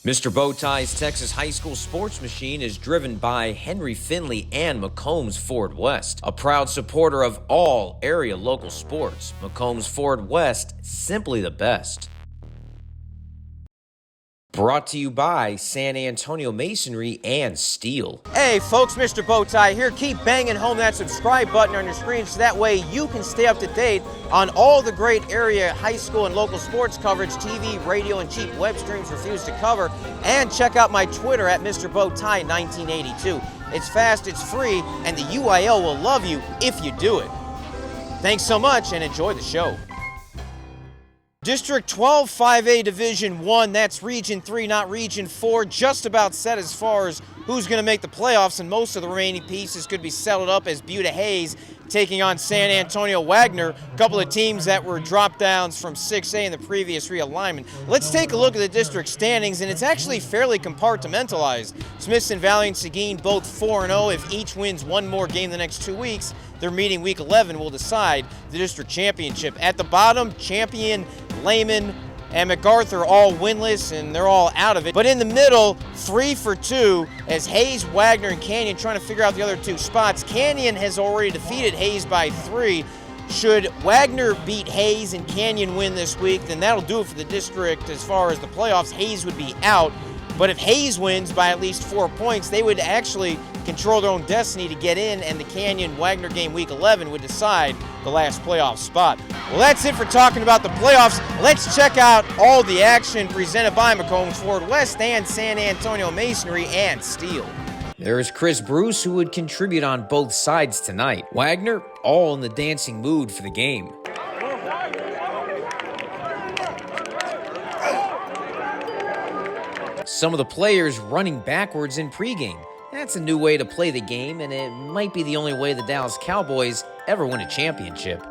Mr. Bowtie's Texas High School Sports Machine is driven by Henry Finley and McCombs Ford West, a proud supporter of all area local sports. McCombs Ford West, simply the best. Brought to you by San Antonio Masonry and Steel. Hey folks, Mr. Bowtie here. Keep banging home that subscribe button on your screen so that way you can stay up to date on all the great area high school and local sports coverage TV, radio, and cheap web streams refuse to cover. And check out my Twitter at Mr. Bowtie 1982. It's fast, it's free, and the UIL will love you if you do it. Thanks so much and enjoy the show. District 12, 5A Division 1, that's Region 3, not Region 4, just about set as far as who's going to make the playoffs, and most of the remaining pieces could be settled up as Buda Hays taking on San Antonio Wagner, a couple of teams that were drop downs from 6A in the previous realignment. Let's take a look at the district standings, and it's actually fairly compartmentalized. Smithson Valley and Seguin both 4-0. If each wins one more game the next 2 weeks, their meeting week 11 will decide the district championship. At the bottom, Champion, Lehman, and MacArthur all winless, and they're all out of it. But in the middle, 3 for 2, as Hays, Wagner, and Canyon trying to figure out the other two spots. Canyon has already defeated Hays by 3. Should Wagner beat Hays and Canyon win this week, then that'll do it for the district as far as the playoffs. Hays would be out. But if Hays wins by at least 4 points, they would actually control their own destiny to get in, and the Canyon-Wagner game week 11 would decide the last playoff spot. Well, that's it for talking about the playoffs. Let's check out all the action presented by McCombs Ford West and San Antonio Masonry and Steel. There is Chris Bruce, who would contribute on both sides tonight. Wagner, all in the dancing mood for the game. Some of the players running backwards in pregame. That's a new way to play the game, and it might be the only way the Dallas Cowboys ever win a championship.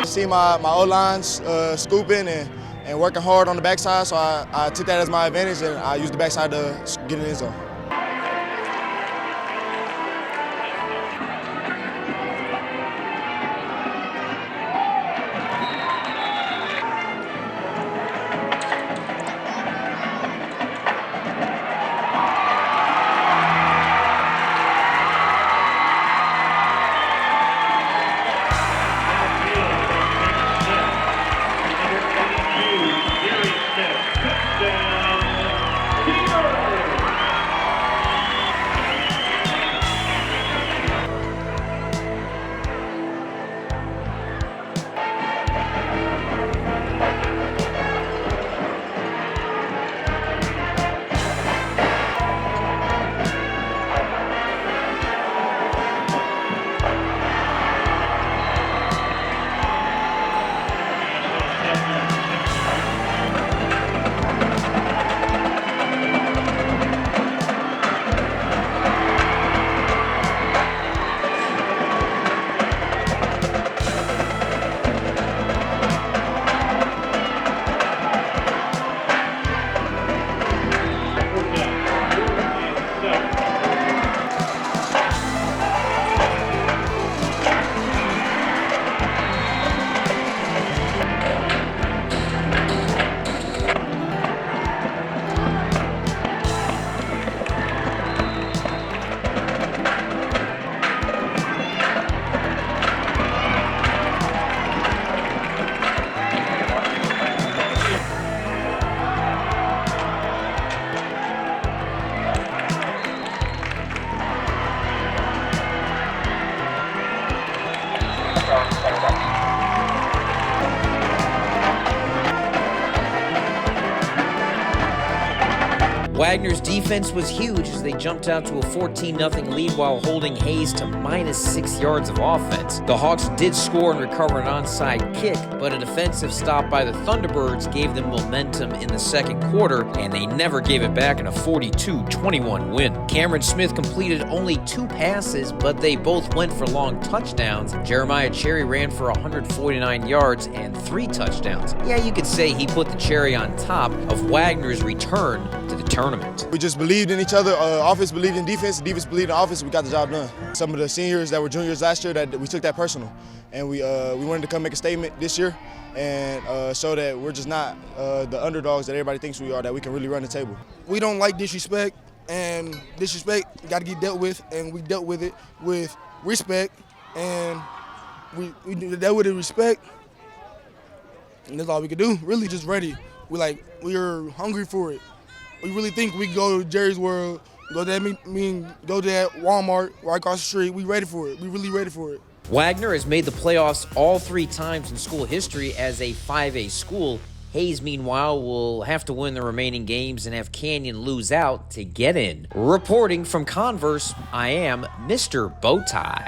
See my O-lines scooping and working hard on the backside, so I took that as my advantage, and I used the backside to get in the end zone. Wagner's defense was huge as they jumped out to a 14-0 lead while holding Hays to -6 yards of offense. The Hawks did score and recover an onside kick, but a defensive stop by the Thunderbirds gave them momentum in the second quarter, and they never gave it back in a 42-21 win. Cameron Smith completed only 2 passes, but they both went for long touchdowns. Jeremiah Chery ran for 149 yards and 3 touchdowns. Yeah, you could say he put the cherry on top of Wagner's return to the tournament. We just believed in each other. Offense believed in defense. Defense believed in offense. We got the job done. Some of the seniors that were juniors last year, that we took that personal, and we wanted to come make a statement this year and show that we're just not the underdogs that everybody thinks we are. That we can really run the table. We don't like disrespect, and disrespect got to get dealt with, and we dealt with it with respect, and we dealt with it with respect, and that's all we could do. Really, just ready. We're hungry for it. We really think we can go to Jerry's World, go to that Walmart right across the street. We ready for it. We really ready for it. Wagner has made the playoffs all 3 times in school history as a 5A school. Hays, meanwhile, will have to win the remaining games and have Canyon lose out to get in. Reporting from Converse, I am Mr. Bowtie.